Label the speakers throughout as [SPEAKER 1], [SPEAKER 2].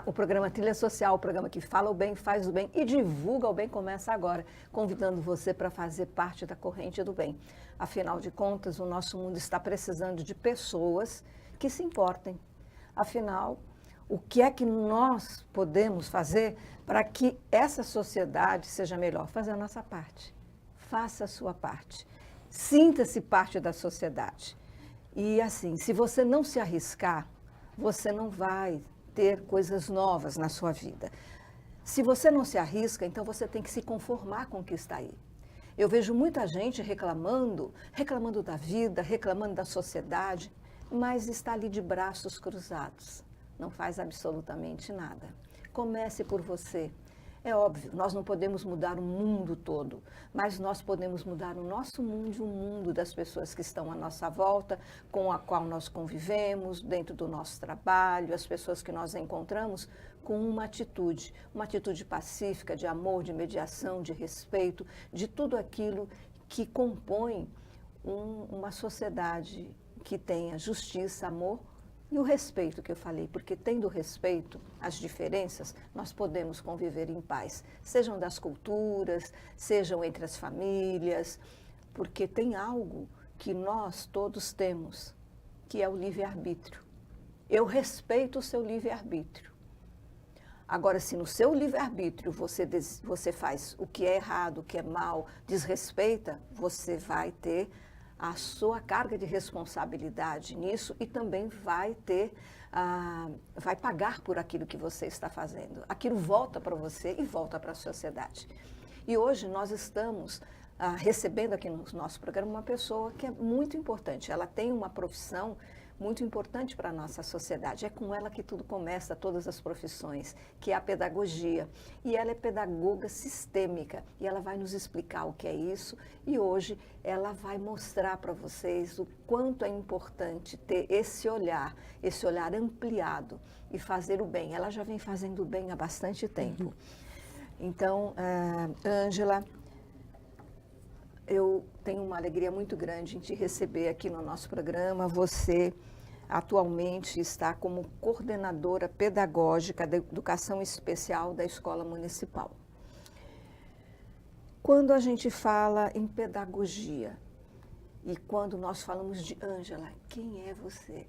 [SPEAKER 1] O programa Trilha Social, o programa que fala o bem, faz o bem e divulga o bem, começa agora, convidando você para fazer parte da corrente do bem. Afinal de contas, o nosso mundo está precisando de pessoas que se importem. Afinal, o que é que nós podemos fazer para que essa sociedade seja melhor? Fazer a nossa parte. Faça a sua parte. Sinta-se parte da sociedade. E assim, se você não se arriscar, você não vai ter coisas novas na sua vida. Se você não se arrisca, então você tem que se conformar com o que está aí. Eu vejo muita gente reclamando da vida, reclamando da sociedade, mas está ali de braços cruzados. Não faz absolutamente nada. Comece por você. É óbvio, nós não podemos mudar o mundo todo, mas nós podemos mudar o nosso mundo e o mundo das pessoas que estão à nossa volta, com a qual nós convivemos, dentro do nosso trabalho, as pessoas que nós encontramos, com uma atitude pacífica, de amor, de mediação, de respeito, de tudo aquilo que compõe uma sociedade que tenha justiça, amor, e o respeito que eu falei, porque tendo respeito às diferenças, nós podemos conviver em paz, sejam das culturas, sejam entre as famílias, porque tem algo que nós todos temos, que é o livre-arbítrio. Eu respeito o seu livre-arbítrio. Agora, se no seu livre-arbítrio você faz o que é errado, o que é mal, desrespeita, você vai ter a sua carga de responsabilidade nisso e também vai pagar por aquilo que você está fazendo. Aquilo volta para você e volta para a sociedade. E hoje nós estamos recebendo aqui no nosso programa uma pessoa que é muito importante. Ela tem uma profissão muito importante para a nossa sociedade. É com ela que tudo começa, todas as profissões, que é a pedagogia. E ela é pedagoga sistêmica e ela vai nos explicar o que é isso. E hoje ela vai mostrar para vocês o quanto é importante ter esse olhar ampliado e fazer o bem. Ela já vem fazendo o bem há bastante tempo. Então, Ângela, eu tenho uma alegria muito grande em te receber aqui no nosso programa. Você atualmente está como coordenadora pedagógica da educação especial da Escola Municipal. Quando a gente fala em pedagogia e quando nós falamos de Ângela, quem é você?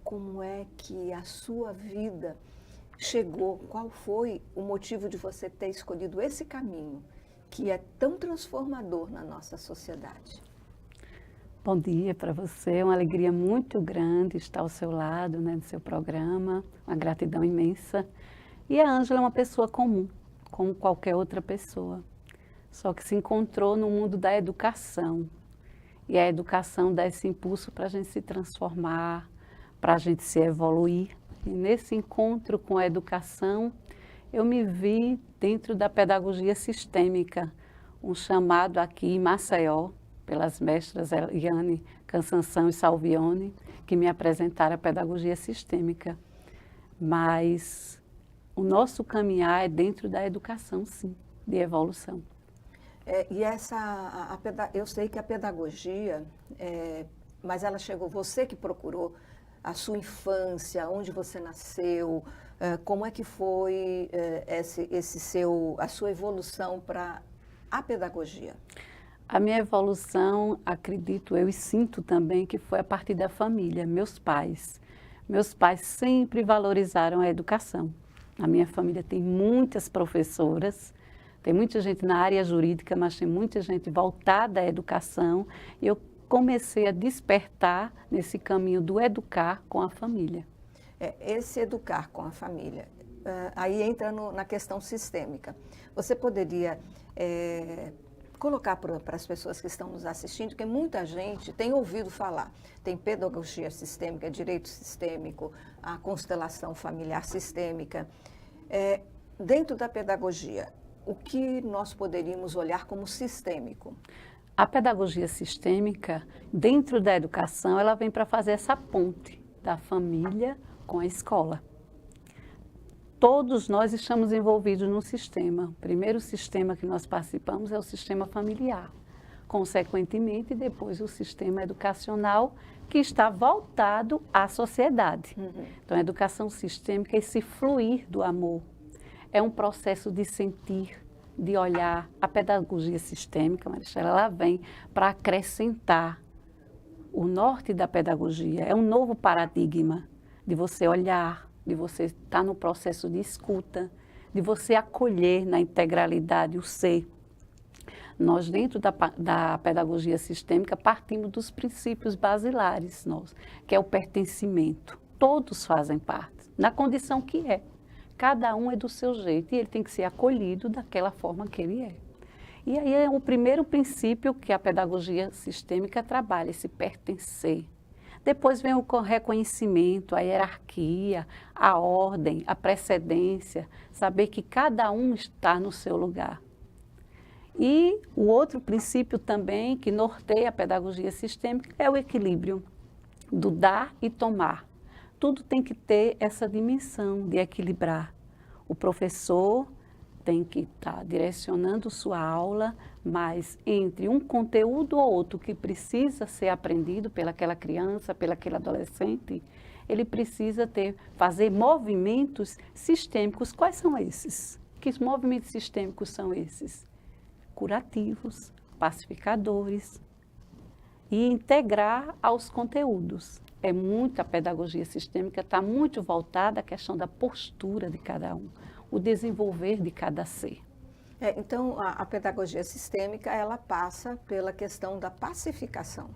[SPEAKER 1] Como é que a sua vida chegou? Qual foi o motivo de você ter escolhido esse caminho que é tão transformador na nossa sociedade?
[SPEAKER 2] Bom dia para você, é uma alegria muito grande estar ao seu lado, né, no seu programa, uma gratidão imensa. E a Ângela é uma pessoa comum, como qualquer outra pessoa, só que se encontrou no mundo da educação. E a educação dá esse impulso para a gente se transformar, para a gente se evoluir. E nesse encontro com a educação, eu me vi dentro da pedagogia sistêmica, um chamado aqui em Maceió, pelas mestras Eliane Cansanção e Salvione, que me apresentaram a pedagogia sistêmica. Mas o nosso caminhar é dentro da educação, sim, de evolução.
[SPEAKER 1] Eu sei que a pedagogia, mas ela chegou, você que procurou a sua infância, onde você nasceu, como é que foi a sua evolução para a pedagogia?
[SPEAKER 2] A minha evolução, acredito eu e sinto também que foi a partir da família, meus pais. Meus pais sempre valorizaram a educação. A minha família tem muitas professoras, tem muita gente na área jurídica, mas tem muita gente voltada à educação. E eu comecei a despertar nesse caminho do educar com a família.
[SPEAKER 1] Esse educar com a família, aí entra na questão sistêmica. Você poderia colocar para as pessoas que estão nos assistindo, porque muita gente tem ouvido falar, tem pedagogia sistêmica, direito sistêmico, a constelação familiar sistêmica. Dentro da pedagogia, o que nós poderíamos olhar como sistêmico?
[SPEAKER 2] A pedagogia sistêmica, dentro da educação, ela vem para fazer essa ponte da família com a escola. Todos nós estamos envolvidos num sistema. O primeiro sistema que nós participamos é o sistema familiar. consequentemente, depois o sistema educacional que está voltado à sociedade. Então, a educação sistêmica é esse fluir do amor. É um processo de sentir, de olhar. A pedagogia sistêmica, Maristela, ela vem para acrescentar o norte da pedagogia. É um novo paradigma de você olhar, de você estar no processo de escuta, de você acolher na integralidade o ser. Nós, dentro da pedagogia sistêmica, partimos dos princípios basilares, que é o pertencimento. Todos fazem parte, na condição que é. Cada um é do seu jeito e ele tem que ser acolhido daquela forma que ele é. E aí é o primeiro princípio que a pedagogia sistêmica trabalha, esse pertencer. Depois vem o reconhecimento, a hierarquia, a ordem, a precedência, saber que cada um está no seu lugar. E o outro princípio também que norteia a pedagogia sistêmica é o equilíbrio do dar e tomar. Tudo tem que ter essa dimensão de equilibrar. O professor tem que estar direcionando sua aula, mas entre um conteúdo ou outro que precisa ser aprendido pelaquela criança, pelaquele adolescente, ele precisa fazer movimentos sistêmicos. Quais são esses? Que movimentos sistêmicos são esses? Curativos, pacificadores e integrar aos conteúdos. A pedagogia sistêmica está muito voltada à questão da postura de cada um, o desenvolver de cada ser.
[SPEAKER 1] Então, a pedagogia sistêmica, ela passa pela questão da pacificação.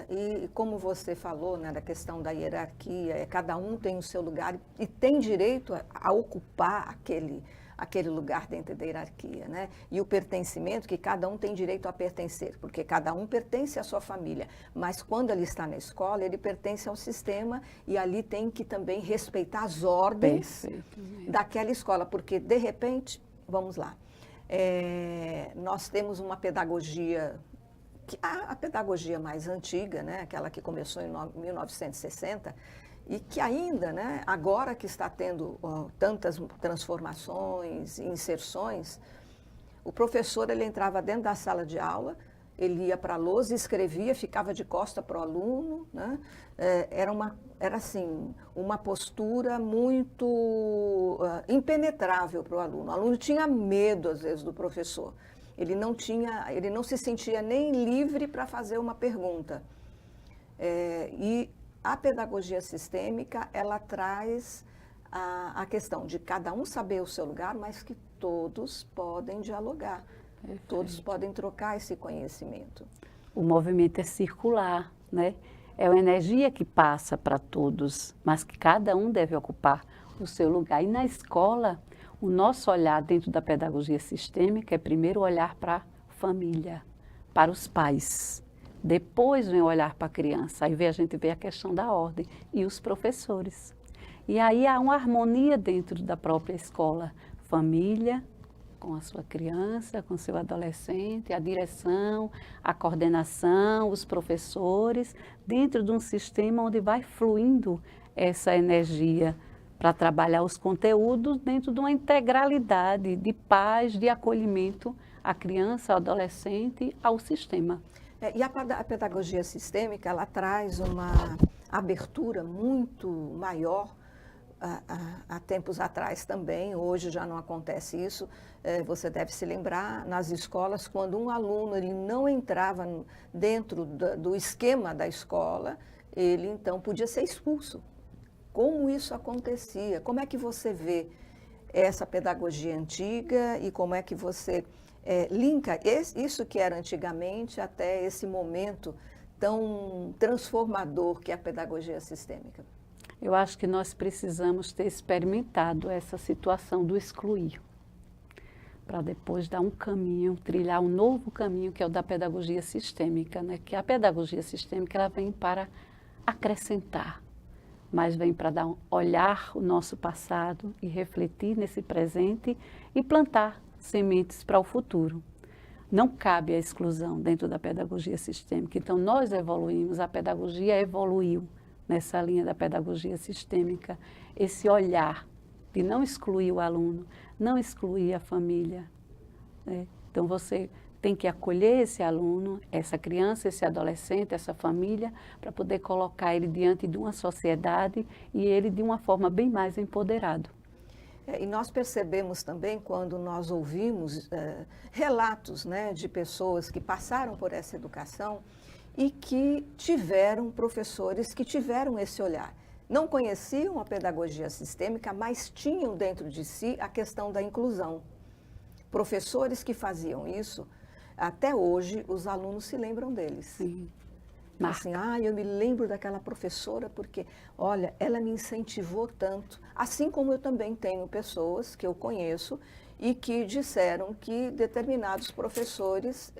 [SPEAKER 1] E como você falou, né, da questão da hierarquia, cada um tem o seu lugar e tem direito a ocupar aquele lugar dentro da hierarquia, né? E o pertencimento, que cada um tem direito a pertencer, porque cada um pertence à sua família, mas quando ele está na escola, ele pertence ao sistema e ali tem que também respeitar as ordens daquela escola, porque de repente, vamos lá, nós temos uma pedagogia, a pedagogia mais antiga, né? Aquela que começou em 1960, e que ainda, né, agora que está tendo tantas transformações e inserções, o professor ele entrava dentro da sala de aula, ele ia para a lousa, escrevia, ficava de costa para o aluno, né? Era assim, uma postura muito impenetrável para o aluno. O aluno tinha medo, às vezes, do professor. Ele não se sentia nem livre para fazer uma pergunta. E a pedagogia sistêmica, ela traz a questão de cada um saber o seu lugar, mas que todos podem dialogar, todos podem trocar esse conhecimento.
[SPEAKER 2] O movimento é circular, né? É uma energia que passa para todos, mas que cada um deve ocupar o seu lugar. E na escola, o nosso olhar dentro da pedagogia sistêmica é primeiro olhar para a família, para os pais. Depois vem olhar para a criança, aí a gente vê a questão da ordem e os professores. E aí há uma harmonia dentro da própria escola. Família, com a sua criança, com o seu adolescente, a direção, a coordenação, os professores, dentro de um sistema onde vai fluindo essa energia para trabalhar os conteúdos dentro de uma integralidade de paz, de acolhimento à criança, ao adolescente, ao sistema.
[SPEAKER 1] E a pedagogia sistêmica, ela traz uma abertura muito maior há tempos atrás também, hoje já não acontece isso. Você deve se lembrar, nas escolas, quando um aluno ele não entrava dentro do esquema da escola, ele então podia ser expulso. Como isso acontecia? Como é que você vê essa pedagogia antiga e como é que você linka isso que era antigamente até esse momento tão transformador que é a pedagogia sistêmica?
[SPEAKER 2] Eu acho que nós precisamos ter experimentado essa situação do excluir, para depois dar um caminho, trilhar um novo caminho, que é o da pedagogia sistêmica, né? Que a pedagogia sistêmica ela vem para acrescentar, mas vem para olhar o nosso passado e refletir nesse presente e plantar sementes para o futuro. Não cabe a exclusão dentro da pedagogia sistêmica. Então, nós evoluímos, a pedagogia evoluiu nessa linha da pedagogia sistêmica, esse olhar de não excluir o aluno, não excluir a família, né? Então, você tem que acolher esse aluno, essa criança, esse adolescente, essa família, para poder colocar ele diante de uma sociedade e ele de uma forma bem mais empoderado.
[SPEAKER 1] E nós percebemos também, quando nós ouvimos relatos, né, de pessoas que passaram por essa educação e que tiveram professores que tiveram esse olhar. Não conheciam a pedagogia sistêmica, mas tinham dentro de si a questão da inclusão. Professores que faziam isso, até hoje os alunos se lembram deles.
[SPEAKER 2] Sim.
[SPEAKER 1] Assim, eu me lembro daquela professora porque, olha, ela me incentivou tanto. Assim como eu também tenho pessoas que eu conheço e que disseram que determinados professores,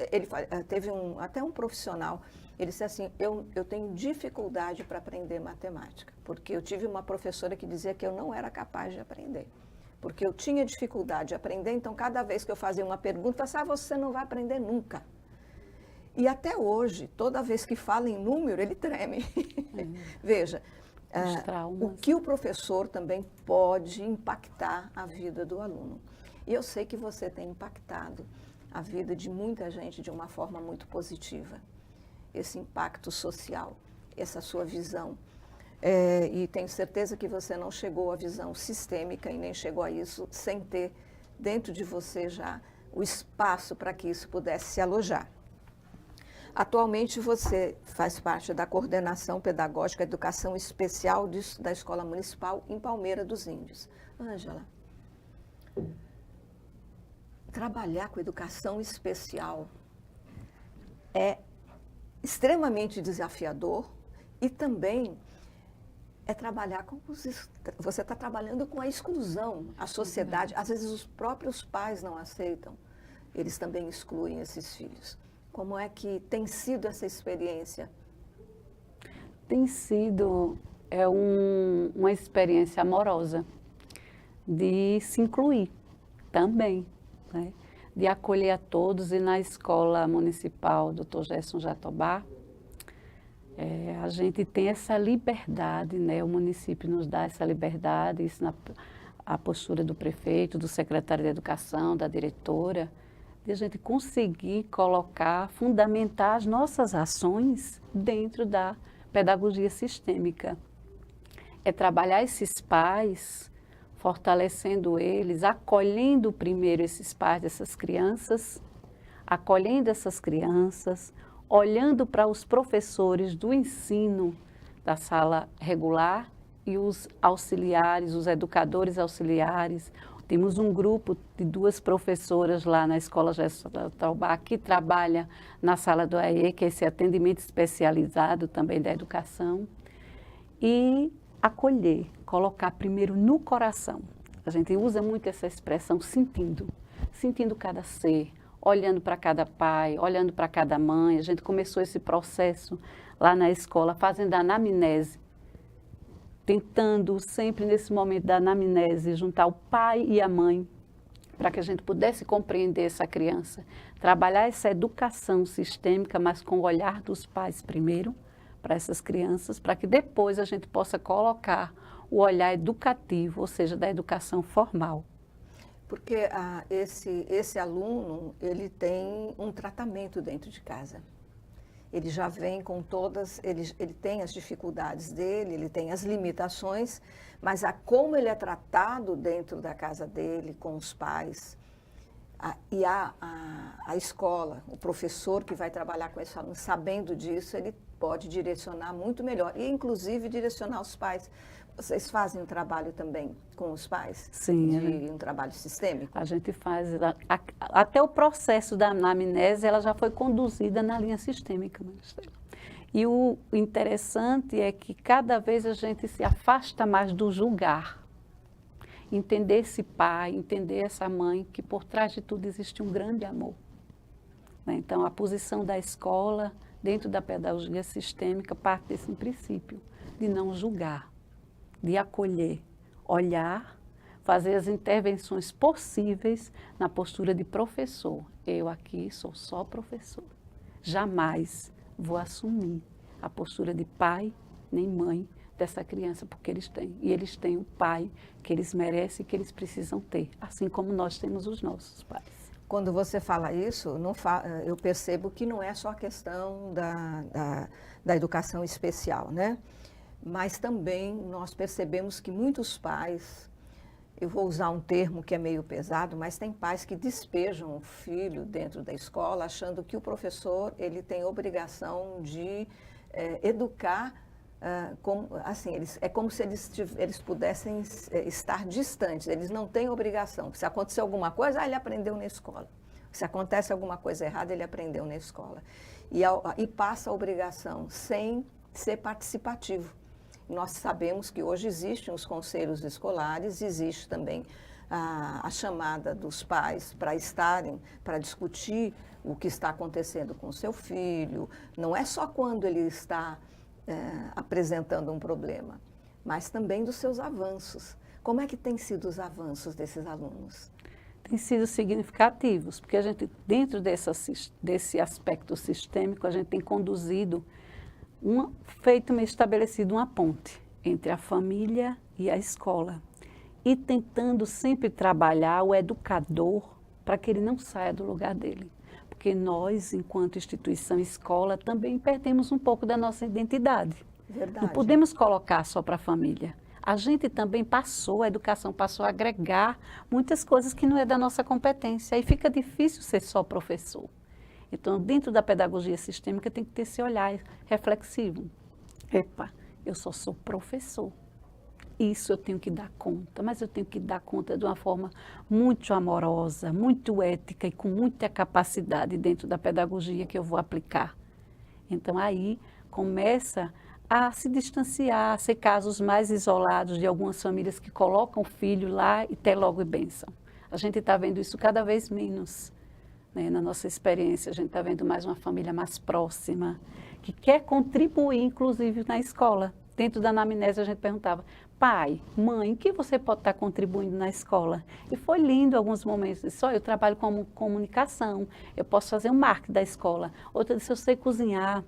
[SPEAKER 1] teve até um profissional, ele disse assim, eu tenho dificuldade para aprender matemática, porque eu tive uma professora que dizia que eu não era capaz de aprender. Porque eu tinha dificuldade de aprender, então cada vez que eu fazia uma pergunta, você não vai aprender nunca. E até hoje, toda vez que fala em número, ele treme. Veja, o que o professor também pode impactar a vida do aluno. E eu sei que você tem impactado a vida de muita gente de uma forma muito positiva. Esse impacto social, essa sua visão. E tenho certeza que você não chegou à visão sistêmica e nem chegou a isso sem ter dentro de você já o espaço para que isso pudesse se alojar. Atualmente você faz parte da coordenação pedagógica Educação Especial da Escola Municipal em Palmeira dos Índios. Ângela, trabalhar com educação especial é extremamente desafiador e também é trabalhar com você está trabalhando com a exclusão, a sociedade, às vezes os próprios pais não aceitam, eles também excluem esses filhos. Como é que tem sido essa experiência?
[SPEAKER 2] Tem sido uma experiência amorosa de se incluir também, né? De acolher a todos. E na Escola Municipal Dr. Gerson Jatobá, a gente tem essa liberdade, né? O município nos dá essa liberdade, isso a postura do prefeito, do secretário de Educação, da diretora, de a gente conseguir colocar, fundamentar as nossas ações dentro da pedagogia sistêmica. É trabalhar esses pais, fortalecendo eles, acolhendo primeiro esses pais, essas crianças, acolhendo essas crianças, olhando para os professores do ensino da sala regular e os auxiliares, os educadores auxiliares. Temos um grupo de 2 professoras lá na Escola Gerson Jatobá que trabalha na sala do AE, que é esse atendimento especializado também da educação. E acolher, colocar primeiro no coração. A gente usa muito essa expressão sentindo cada ser, olhando para cada pai, olhando para cada mãe. A gente começou esse processo lá na escola, fazendo a anamnese, tentando sempre nesse momento da anamnese juntar o pai e a mãe, para que a gente pudesse compreender essa criança, trabalhar essa educação sistêmica, mas com o olhar dos pais primeiro, para essas crianças, para que depois a gente possa colocar o olhar educativo, ou seja, da educação formal.
[SPEAKER 1] Porque esse aluno, ele tem um tratamento dentro de casa. Ele já vem com todas, ele tem as dificuldades dele, ele tem as limitações, mas como ele é tratado dentro da casa dele, com os pais, e a escola, o professor que vai trabalhar com esse aluno, sabendo disso, ele pode direcionar muito melhor, e inclusive direcionar os pais. Vocês fazem um trabalho também com os pais?
[SPEAKER 2] Sim.
[SPEAKER 1] Um trabalho sistêmico?
[SPEAKER 2] A gente faz, até o processo da anamnese, ela já foi conduzida na linha sistêmica, Maristela. E o interessante é que cada vez a gente se afasta mais do julgar. Entender esse pai, entender essa mãe, que por trás de tudo existe um grande amor. Então, a posição da escola, dentro da pedagogia sistêmica, parte desse princípio, de não julgar, de acolher, olhar, fazer as intervenções possíveis na postura de professor. Eu aqui sou só professor. Jamais vou assumir a postura de pai nem mãe dessa criança, porque eles têm. E eles têm o pai que eles merecem e que eles precisam ter, assim como nós temos os nossos pais.
[SPEAKER 1] Quando você fala isso, eu percebo que não é só a questão da educação especial, né? Mas também nós percebemos que muitos pais, eu vou usar um termo que é meio pesado, mas tem pais que despejam o filho dentro da escola achando que o professor ele tem obrigação de educar, é como se eles pudessem estar distantes, eles não têm obrigação. Se acontecer alguma coisa, ele aprendeu na escola. Se acontece alguma coisa errada, ele aprendeu na escola. E passa a obrigação sem ser participativo. Nós sabemos que hoje existem os conselhos escolares, existe também a chamada dos pais para estarem, para discutir o que está acontecendo com o seu filho. Não é só quando ele está apresentando um problema, mas também dos seus avanços. Como é que têm sido os avanços desses alunos?
[SPEAKER 2] Tem sido significativos, porque a gente, dentro desse aspecto sistêmico, a gente tem conduzido, estabelecido uma ponte entre a família e a escola. E tentando sempre trabalhar o educador para que ele não saia do lugar dele. Porque nós, enquanto instituição escola, também perdemos um pouco da nossa identidade.
[SPEAKER 1] Verdade.
[SPEAKER 2] Não podemos colocar só para a família. A gente também a educação passou a agregar muitas coisas que não é da nossa competência. Aí fica difícil ser só professor. Então, dentro da pedagogia sistêmica, tem que ter esse olhar reflexivo. Epa, eu só sou professor. Isso eu tenho que dar conta, mas eu tenho que dar conta de uma forma muito amorosa, muito ética e com muita capacidade dentro da pedagogia que eu vou aplicar. Então, aí começa a se distanciar, a ser casos mais isolados de algumas famílias que colocam o filho lá e até logo e bênção. A gente está vendo isso cada vez menos. Né? Na nossa experiência, a gente está vendo mais uma família mais próxima, que quer contribuir, inclusive, na escola. Dentro da anamnese, a gente perguntava, pai, mãe, o que você pode estar contribuindo na escola? E foi lindo alguns momentos. Disse, eu trabalho com comunicação, eu posso fazer um marketing da escola. Outra disse, eu sei cozinhar,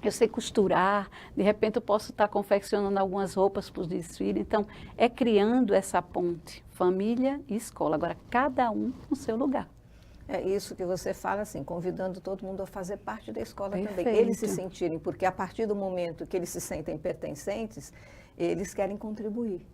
[SPEAKER 2] eu sei costurar, de repente eu posso estar confeccionando algumas roupas para os desfiles. Então, é criando essa ponte, família e escola. Agora, cada um no seu lugar.
[SPEAKER 1] É isso que você fala, assim, convidando todo mundo a fazer parte da escola
[SPEAKER 2] Perfeito.
[SPEAKER 1] também. Eles se sentirem, porque a partir do momento que eles se sentem pertencentes, eles querem contribuir.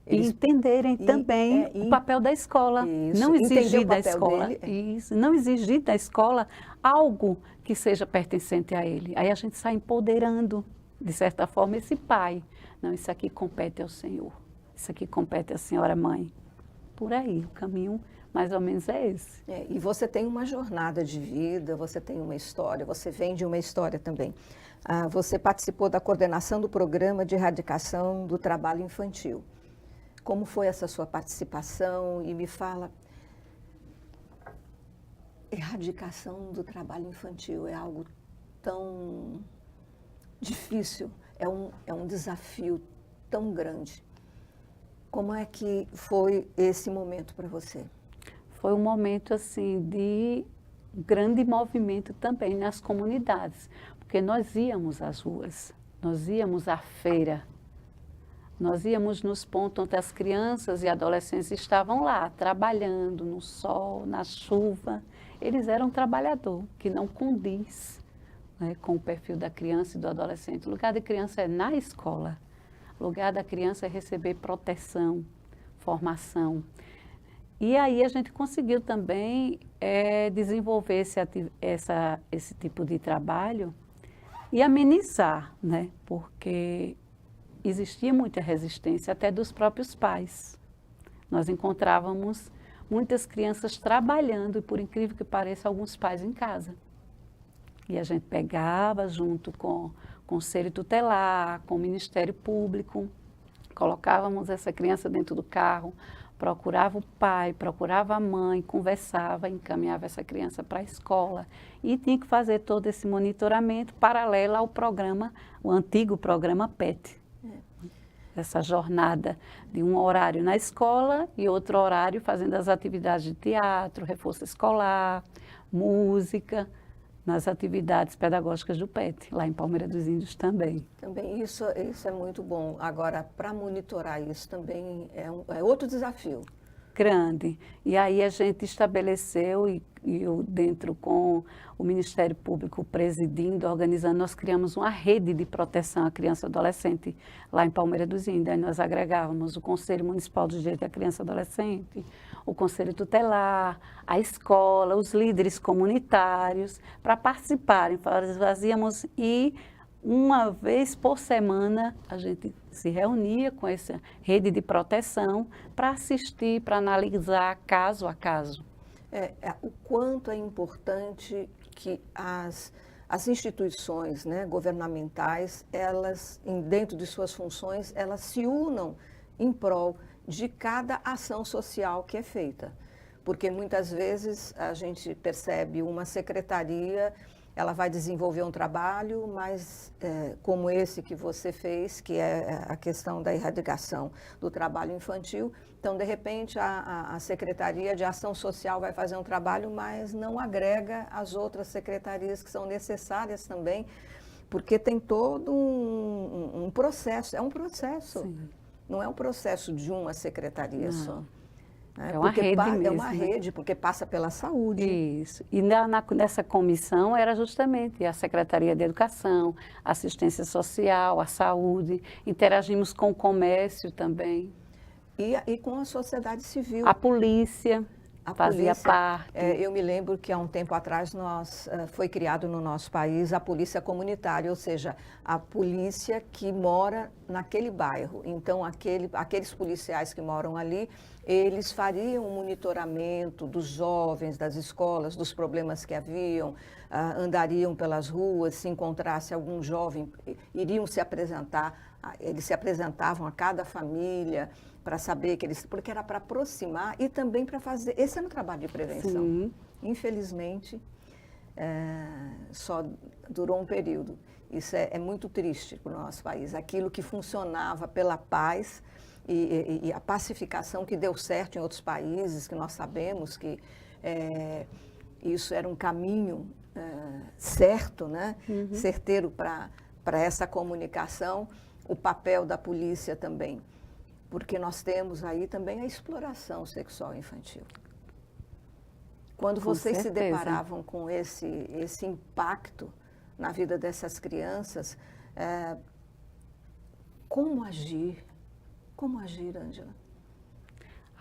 [SPEAKER 2] Eles, e entenderem também o papel da escola.
[SPEAKER 1] Isso,
[SPEAKER 2] não exigir da escola.
[SPEAKER 1] Dele.
[SPEAKER 2] Isso, não exigir da escola algo que seja pertencente a ele. Aí a gente sai empoderando, de certa forma, esse pai. Não, isso aqui compete ao Senhor. Isso aqui compete à senhora mãe. Por aí, o caminho mais ou menos é esse.
[SPEAKER 1] E você tem uma jornada de vida, você tem uma história, você vem de uma história também. Você participou da coordenação do programa de erradicação do trabalho infantil. Como foi essa sua participação? E me fala, erradicação do trabalho infantil é algo tão difícil, é um desafio tão grande. Como é que foi esse momento para você?
[SPEAKER 2] Foi um momento assim de grande movimento também nas comunidades, porque nós íamos às ruas, nós íamos à feira, nós íamos nos pontos onde as crianças e adolescentes estavam lá, trabalhando no sol, na chuva. Eles eram trabalhador, que não condiz, né, com o perfil da criança e do adolescente. O lugar da criança é na escola, o lugar da criança é receber proteção, formação. E aí a gente conseguiu também desenvolver esse tipo de trabalho e amenizar, né? Porque existia muita resistência até dos próprios pais. Nós encontrávamos muitas crianças trabalhando e, por incrível que pareça, alguns pais em casa. E a gente pegava junto com o Conselho Tutelar, com o Ministério Público, colocávamos essa criança dentro do carro, procurava o pai, procurava a mãe, conversava, encaminhava essa criança para a escola e tinha que fazer todo esse monitoramento paralelo ao programa, o antigo programa PET. Essa jornada de um horário na escola e outro horário fazendo as atividades de teatro, reforço escolar, música, nas atividades pedagógicas do PET, lá em Palmeira dos Índios também.
[SPEAKER 1] Também isso é muito bom. Agora, para monitorar isso também é outro desafio.
[SPEAKER 2] grande. E aí a gente estabeleceu, e eu dentro com o Ministério Público presidindo, organizando, nós criamos uma rede de proteção à criança e adolescente lá em Palmeira dos Índios. Aí nós agregávamos o Conselho Municipal de Direito da Criança e Adolescente, o Conselho Tutelar, a escola, os líderes comunitários, para participarem. Fazíamos e uma vez por semana a gente se reunia com essa rede de proteção para assistir, para analisar caso a caso.
[SPEAKER 1] O quanto é importante que as instituições, né, governamentais, elas, dentro de suas funções, elas se unam em prol de cada ação social que é feita. Porque muitas vezes a gente percebe uma secretaria, ela vai desenvolver um trabalho, mas como esse que você fez, que é a questão da erradicação do trabalho infantil, então, de repente, a Secretaria de Ação Social vai fazer um trabalho, mas não agrega as outras secretarias que são necessárias também, porque tem todo um processo, é um processo,
[SPEAKER 2] Sim.
[SPEAKER 1] Não é um processo de uma secretaria só.
[SPEAKER 2] É uma rede mesmo.
[SPEAKER 1] É uma rede, porque passa pela saúde.
[SPEAKER 2] Isso. E nessa comissão era justamente a Secretaria de Educação, Assistência Social, a Saúde, interagimos com o comércio também.
[SPEAKER 1] E com a sociedade civil.
[SPEAKER 2] A polícia fazia parte.
[SPEAKER 1] Eu me lembro que há um tempo atrás foi criado no nosso país a polícia comunitária, ou seja, a polícia que mora naquele bairro. Então, aqueles policiais que moram ali, eles fariam um monitoramento dos jovens, das escolas, dos problemas que haviam, andariam pelas ruas, se encontrasse algum jovem, iriam se apresentar, eles se apresentavam a cada família, para saber porque era para aproximar e também para fazer. Esse era um trabalho de prevenção.
[SPEAKER 2] Sim.
[SPEAKER 1] Infelizmente, só durou um período. Isso é muito triste para o nosso país. Aquilo que funcionava pela paz e a pacificação que deu certo em outros países, que nós sabemos que isso era um caminho certo, né? Certeiro para essa comunicação, o papel da polícia também. Porque nós temos aí também a exploração sexual infantil. Quando vocês se deparavam com esse impacto na vida dessas crianças, como agir? Como agir, Ângela?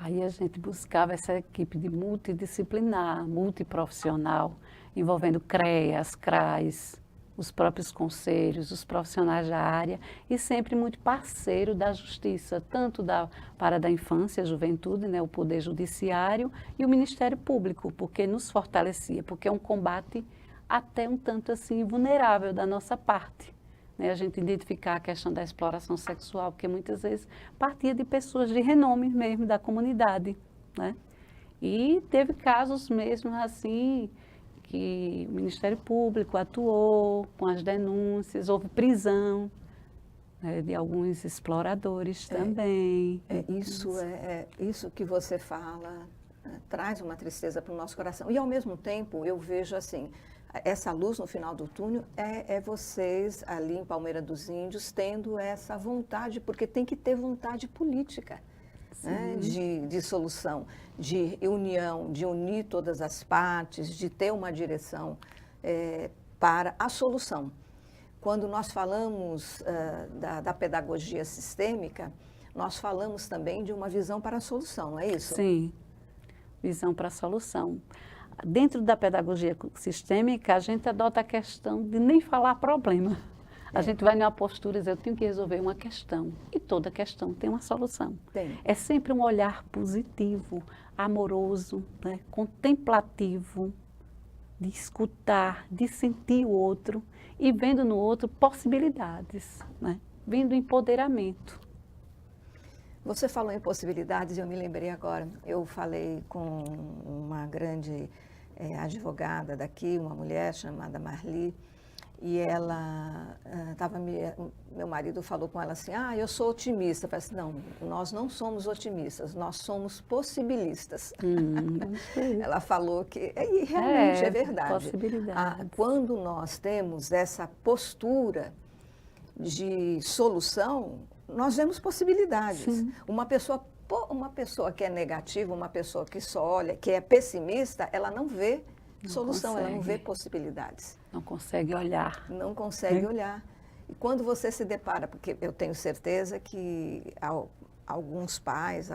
[SPEAKER 2] Aí a gente buscava essa equipe de multidisciplinar, multiprofissional, envolvendo CREAS, CRAs, os próprios conselhos, os profissionais da área e sempre muito parceiro da justiça, tanto da Vara da Infância e Juventude, né, o Poder Judiciário e o Ministério Público, porque nos fortalecia, porque é um combate até um tanto assim vulnerável da nossa parte. Né, a gente identificar a questão da exploração sexual, porque muitas vezes partia de pessoas de renome mesmo da comunidade. Né? E teve casos mesmo assim, que o Ministério Público atuou com as denúncias, houve prisão, né, de alguns exploradores também.
[SPEAKER 1] Isso que você fala traz uma tristeza para o nosso coração. E, ao mesmo tempo, eu vejo assim, essa luz no final do túnel é vocês ali em Palmeira dos Índios tendo essa vontade, porque tem que ter vontade política. Né, de solução, de união, de unir todas as partes, de ter uma direção para a solução. Quando nós falamos da pedagogia sistêmica, nós falamos também de uma visão para a solução, não é isso?
[SPEAKER 2] Sim, visão para a solução. Dentro da pedagogia sistêmica, a gente adota a questão de nem falar problema. A gente vai numa postura e diz, eu tenho que resolver uma questão. E toda questão tem uma solução.
[SPEAKER 1] Tem.
[SPEAKER 2] É sempre um olhar positivo, amoroso, né? Contemplativo, de escutar, de sentir o outro e vendo no outro possibilidades, né? Vendo empoderamento.
[SPEAKER 1] Você falou em possibilidades e eu me lembrei agora. Eu falei com uma grande advogada daqui, uma mulher chamada Marli, e ela meu marido falou com ela assim, eu sou otimista. Eu falei assim, não, nós não somos otimistas, nós somos possibilistas. Ela falou que, e realmente é verdade. Quando nós temos essa postura de solução, nós vemos possibilidades. Sim. Uma pessoa Pô, uma pessoa que é negativa, uma pessoa que só olha, que é pessimista, ela não vê solução, ela não vê possibilidades.
[SPEAKER 2] Não consegue olhar.
[SPEAKER 1] Não consegue olhar. E quando você se depara, porque eu tenho certeza que alguns pais,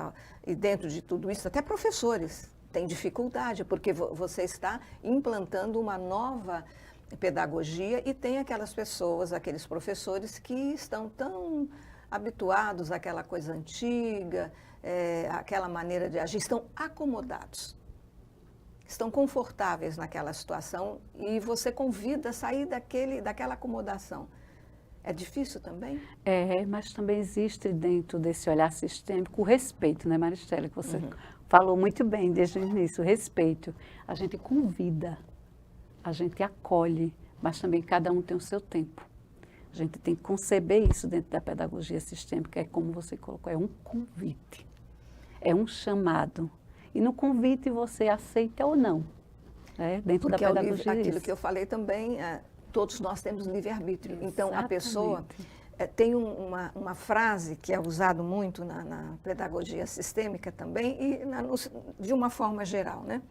[SPEAKER 1] e dentro de tudo isso, até professores, têm dificuldade, porque você está implantando uma nova pedagogia e tem aquelas pessoas, aqueles professores que estão tão habituados àquela coisa antiga, àquela maneira de agir, estão acomodados. Estão confortáveis naquela situação e você convida a sair daquela acomodação. É difícil também?
[SPEAKER 2] Mas também existe dentro desse olhar sistêmico o respeito, né, Maristela, que você falou muito bem desde o início, o respeito. A gente convida, a gente acolhe, mas também cada um tem o seu tempo. A gente tem que conceber isso dentro da pedagogia sistêmica, é como você colocou, é um convite, é um chamado. E no convite você aceita ou não, né? Dentro
[SPEAKER 1] porque
[SPEAKER 2] da pedagogia.
[SPEAKER 1] Aquilo que eu falei também, todos nós temos livre-arbítrio. Então, a pessoa tem uma frase que é usada muito na pedagogia sistêmica também e de uma forma geral, né?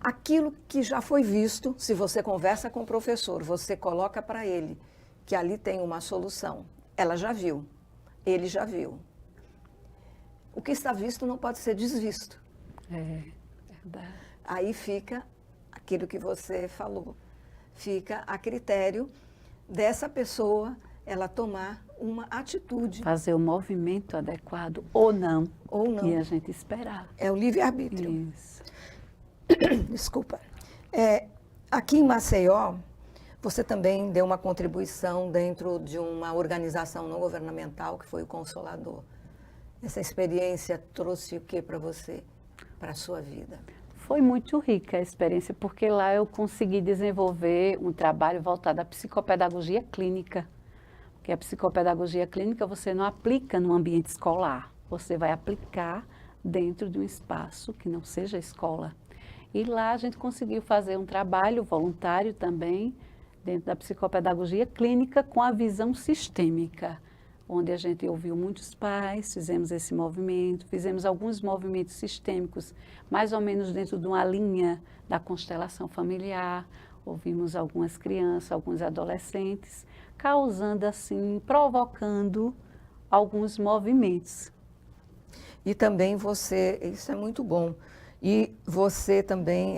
[SPEAKER 1] Aquilo que já foi visto, se você conversa com o professor, você coloca para ele que ali tem uma solução. Ela já viu, ele já viu. O que está visto não pode ser desvisto.
[SPEAKER 2] É verdade.
[SPEAKER 1] Aí fica aquilo que você falou. Fica a critério dessa pessoa, ela tomar uma atitude.
[SPEAKER 2] Fazer o movimento adequado ou não.
[SPEAKER 1] Ou não.
[SPEAKER 2] E a gente esperar.
[SPEAKER 1] É o livre-arbítrio.
[SPEAKER 2] Isso.
[SPEAKER 1] Desculpa. Aqui em Maceió, você também deu uma contribuição dentro de uma organização não governamental, que foi o Consolador. Essa experiência trouxe o que para você, para a sua vida?
[SPEAKER 2] Foi muito rica a experiência, porque lá eu consegui desenvolver um trabalho voltado à psicopedagogia clínica. Porque a psicopedagogia clínica você não aplica no ambiente escolar, você vai aplicar dentro de um espaço que não seja escola. E lá a gente conseguiu fazer um trabalho voluntário também, dentro da psicopedagogia clínica, com a visão sistêmica, onde a gente ouviu muitos pais, fizemos esse movimento, fizemos alguns movimentos sistêmicos, mais ou menos dentro de uma linha da constelação familiar, ouvimos algumas crianças, alguns adolescentes, causando assim, provocando alguns movimentos.
[SPEAKER 1] E também você, isso é muito bom, e você também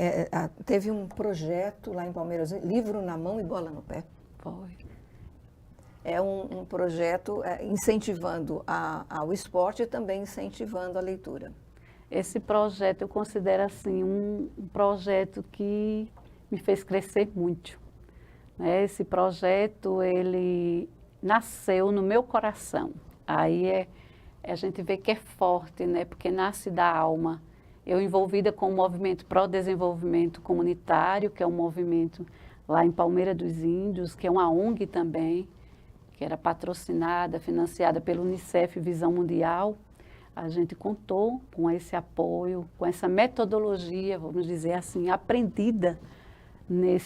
[SPEAKER 1] teve um projeto lá em Palmeiras, Livro na Mão e Bola no Pé.
[SPEAKER 2] Foi.
[SPEAKER 1] É um projeto incentivando ao esporte e também incentivando a leitura.
[SPEAKER 2] Esse projeto eu considero assim um projeto que me fez crescer muito. Né? Esse projeto, ele nasceu no meu coração. Aí a gente vê que é forte, né? Porque nasce da alma. Eu envolvida com o movimento Pró-Desenvolvimento Comunitário, que é um movimento lá em Palmeira dos Índios, que é uma ONG também, que era patrocinada, financiada pelo Unicef Visão Mundial. A gente contou com esse apoio, com essa metodologia, vamos dizer assim, aprendida,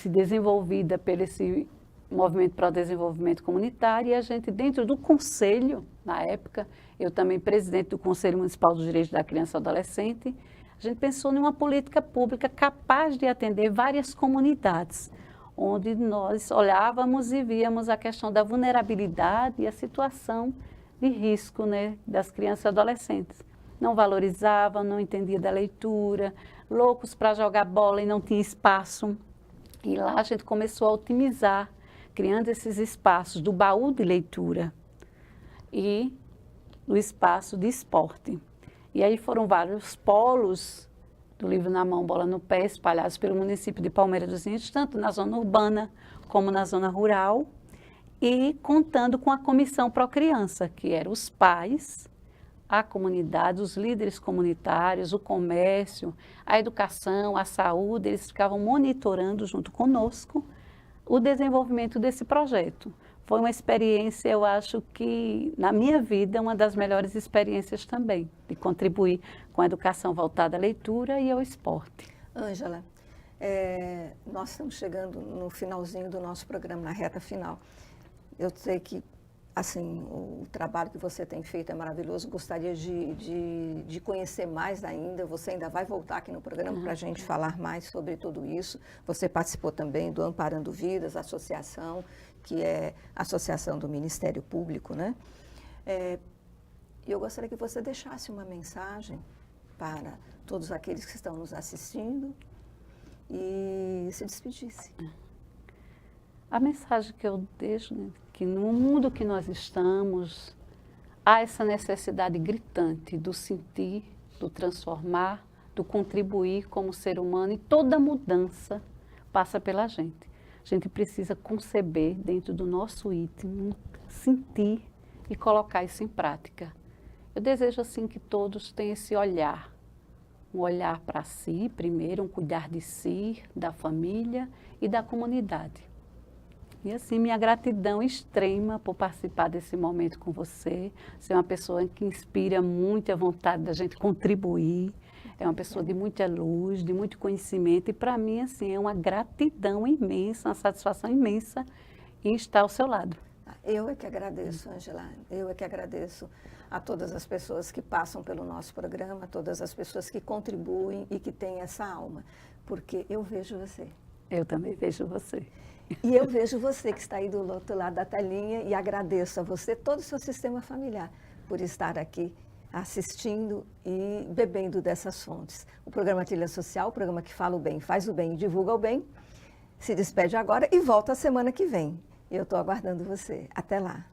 [SPEAKER 2] desenvolvida pelo esse movimento para o desenvolvimento comunitário, e a gente, dentro do conselho, na época, eu também presidente do Conselho Municipal dos Direitos da Criança e Adolescente, a gente pensou em uma política pública capaz de atender várias comunidades, onde nós olhávamos e víamos a questão da vulnerabilidade e a situação de risco, né, das crianças e adolescentes. Não valorizavam, não entendia da leitura, loucos para jogar bola e não tinha espaço. E lá a gente começou a otimizar, criando esses espaços do baú de leitura e do espaço de esporte. E aí foram vários polos do Livro na Mão, Bola no Pé, espalhados pelo município de Palmeira dos Índios, tanto na zona urbana como na zona rural, e contando com a Comissão Pró-Criança, que eram os pais, a comunidade, os líderes comunitários, o comércio, a educação, a saúde, eles ficavam monitorando junto conosco o desenvolvimento desse projeto. Foi uma experiência, eu acho que, na minha vida, uma das melhores experiências também, de contribuir com a educação voltada à leitura e ao esporte.
[SPEAKER 1] Ângela, nós estamos chegando no finalzinho do nosso programa, na reta final. Eu sei que assim, o trabalho que você tem feito é maravilhoso. Gostaria de conhecer mais ainda. Você ainda vai voltar aqui no programa para a gente falar mais sobre tudo isso. Você participou também do Amparando Vidas, associação, que é a associação do Ministério Público, né? Eu gostaria que você deixasse uma mensagem para todos aqueles que estão nos assistindo e se despedisse.
[SPEAKER 2] A mensagem que eu deixo, né, que no mundo que nós estamos, há essa necessidade gritante do sentir, do transformar, do contribuir como ser humano, e toda mudança passa pela gente. A gente precisa conceber dentro do nosso íntimo, sentir e colocar isso em prática. Eu desejo assim que todos tenham esse olhar, um olhar para si primeiro, um cuidar de si, da família e da comunidade. E assim, minha gratidão extrema por participar desse momento com você. Você é uma pessoa que inspira muita vontade da gente contribuir. É uma pessoa de muita luz, de muito conhecimento. E para mim, assim, é uma gratidão imensa, uma satisfação imensa em estar ao seu lado.
[SPEAKER 1] Eu é que agradeço, Ângela. Eu é que agradeço a todas as pessoas que passam pelo nosso programa, a todas as pessoas que contribuem e que têm essa alma. Porque eu vejo você.
[SPEAKER 2] Eu também vejo você.
[SPEAKER 1] E eu vejo você que está aí do outro lado da telinha e agradeço a você, todo o seu sistema familiar, por estar aqui assistindo e bebendo dessas fontes. O programa Trilha Social, o programa que fala o bem, faz o bem e divulga o bem, se despede agora e volta a semana que vem. Eu estou aguardando você. Até lá.